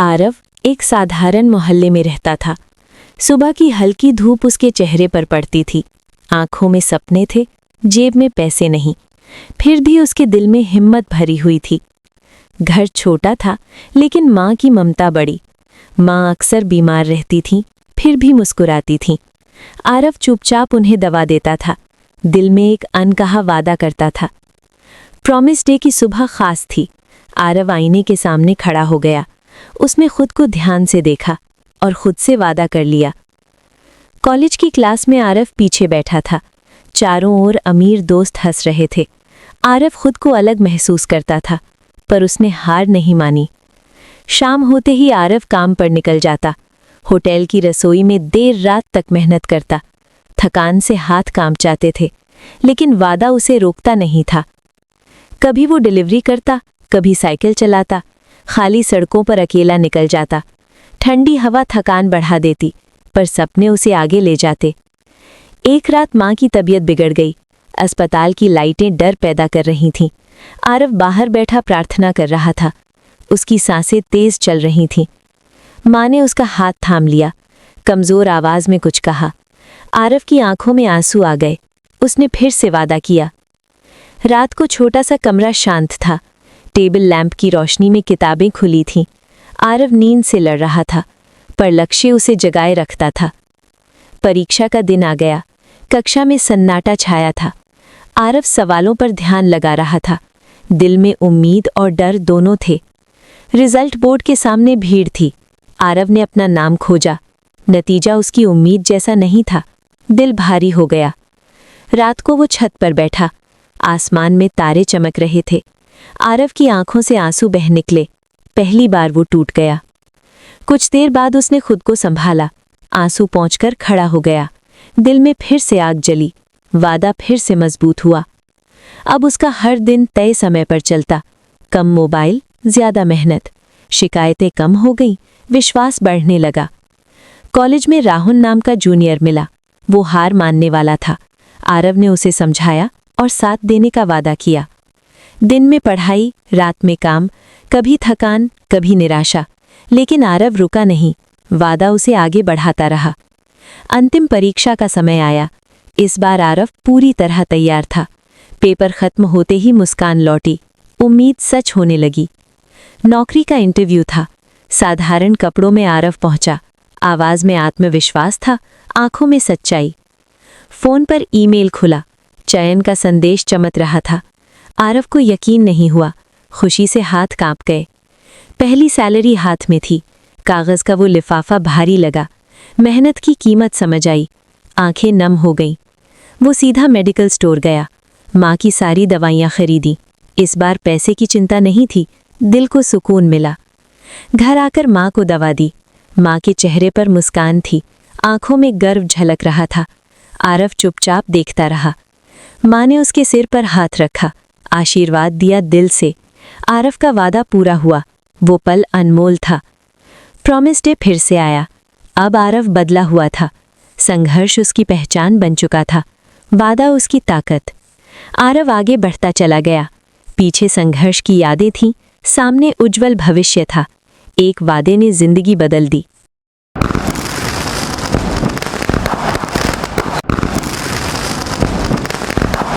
आरव एक साधारण मोहल्ले में रहता था। सुबह की हल्की धूप उसके चेहरे पर पड़ती थी। आंखों में सपने थे, जेब में पैसे नहीं, फिर भी उसके दिल में हिम्मत भरी हुई थी। घर छोटा था, लेकिन माँ की ममता बड़ी। माँ अक्सर बीमार रहती थीं, फिर भी मुस्कुराती थीं। आरव चुपचाप उन्हें दवा देता था, दिल में एक अनकहा वादा करता था। प्रॉमिस डे की सुबह खास थी। आरव आईने के सामने खड़ा हो गया। उसने खुद को ध्यान से देखा और खुद से वादा कर लिया। कॉलेज की क्लास में आरव पीछे बैठा था। चारों ओर अमीर दोस्त हंस रहे थे। आरव खुद को अलग महसूस करता था, पर उसने हार नहीं मानी। शाम होते ही आरव काम पर निकल जाता। होटल की रसोई में देर रात तक मेहनत करता। थकान से हाथ कांप जाते थे, लेकिन वादा उसे रोकता नहीं था। कभी वो डिलीवरी करता, कभी साइकिल चलाता, खाली सड़कों पर अकेला निकल जाता। ठंडी हवा थकान बढ़ा देती, पर सपने उसे आगे ले जाते। एक रात माँ की तबीयत बिगड़ गई। अस्पताल की लाइटें डर पैदा कर रही थीं। आरव बाहर बैठा प्रार्थना कर रहा था। उसकी सांसें तेज चल रही थीं। माँ ने उसका हाथ थाम लिया, कमजोर आवाज में कुछ कहा। आरव की आंखों में आंसू आ गए। उसने फिर से वादा किया। रात को छोटा सा कमरा शांत था। टेबल लैंप की रोशनी में किताबें खुली थीं। आरव नींद से लड़ रहा था, पर लक्ष्य उसे जगाए रखता था। परीक्षा का दिन आ गया। कक्षा में सन्नाटा छाया था। आरव सवालों पर ध्यान लगा रहा था। दिल में उम्मीद और डर दोनों थे। रिजल्ट बोर्ड के सामने भीड़ थी। आरव ने अपना नाम खोजा। नतीजा उसकी उम्मीद जैसा नहीं था। दिल भारी हो गया। रात को वो छत पर बैठा। आसमान में तारे चमक रहे थे। आरव की आंखों से आंसू बह निकले। पहली बार वो टूट गया। कुछ देर बाद उसने खुद को संभाला। आंसू पोंछकर खड़ा हो गया। दिल में फिर से आग जली। वादा फिर से मजबूत हुआ। अब उसका हर दिन तय समय पर चलता। कम मोबाइल, ज्यादा मेहनत। शिकायतें कम हो गईं, विश्वास बढ़ने लगा। कॉलेज में राहुल नाम का जूनियर मिला। वो हार मानने वाला था। आरव ने उसे समझाया और साथ देने का वादा किया। दिन में पढ़ाई, रात में काम, कभी थकान, कभी निराशा, लेकिन आरव रुका नहीं। वादा उसे आगे बढ़ाता रहा। अंतिम परीक्षा का समय आया। इस बार आरव पूरी तरह तैयार था। पेपर खत्म होते ही मुस्कान लौटी। उम्मीद सच होने लगी। नौकरी का इंटरव्यू था। साधारण कपड़ों में आरव पहुंचा। आवाज में आत्मविश्वास था, आंखों में सच्चाई। फोन पर ईमेल खुला। चयन का संदेश चमक रहा था। आरव को यकीन नहीं हुआ। खुशी से हाथ कांप गए। पहली सैलरी हाथ में थी। कागज का वो लिफाफा भारी लगा। मेहनत की कीमत समझ आई। आंखें नम हो गईं। वो सीधा मेडिकल स्टोर गया। माँ की सारी दवाइयाँ खरीदी। इस बार पैसे की चिंता नहीं थी, दिल को सुकून मिला। घर आकर माँ को दवा दी। माँ के चेहरे पर मुस्कान थी, आंखों में गर्व झलक रहा था। आरव चुपचाप देखता रहा। माँ ने उसके सिर पर हाथ रखा, आशीर्वाद दिया दिल से। आरव का वादा पूरा हुआ। वो पल अनमोल था। प्रॉमिस डे फिर से आया। अब आरव बदला हुआ था। संघर्ष उसकी पहचान बन चुका था, वादा उसकी ताकत। आरव आगे बढ़ता चला गया। पीछे संघर्ष की यादें थीं, सामने उज्जवल भविष्य था। एक वादे ने जिंदगी बदल दी।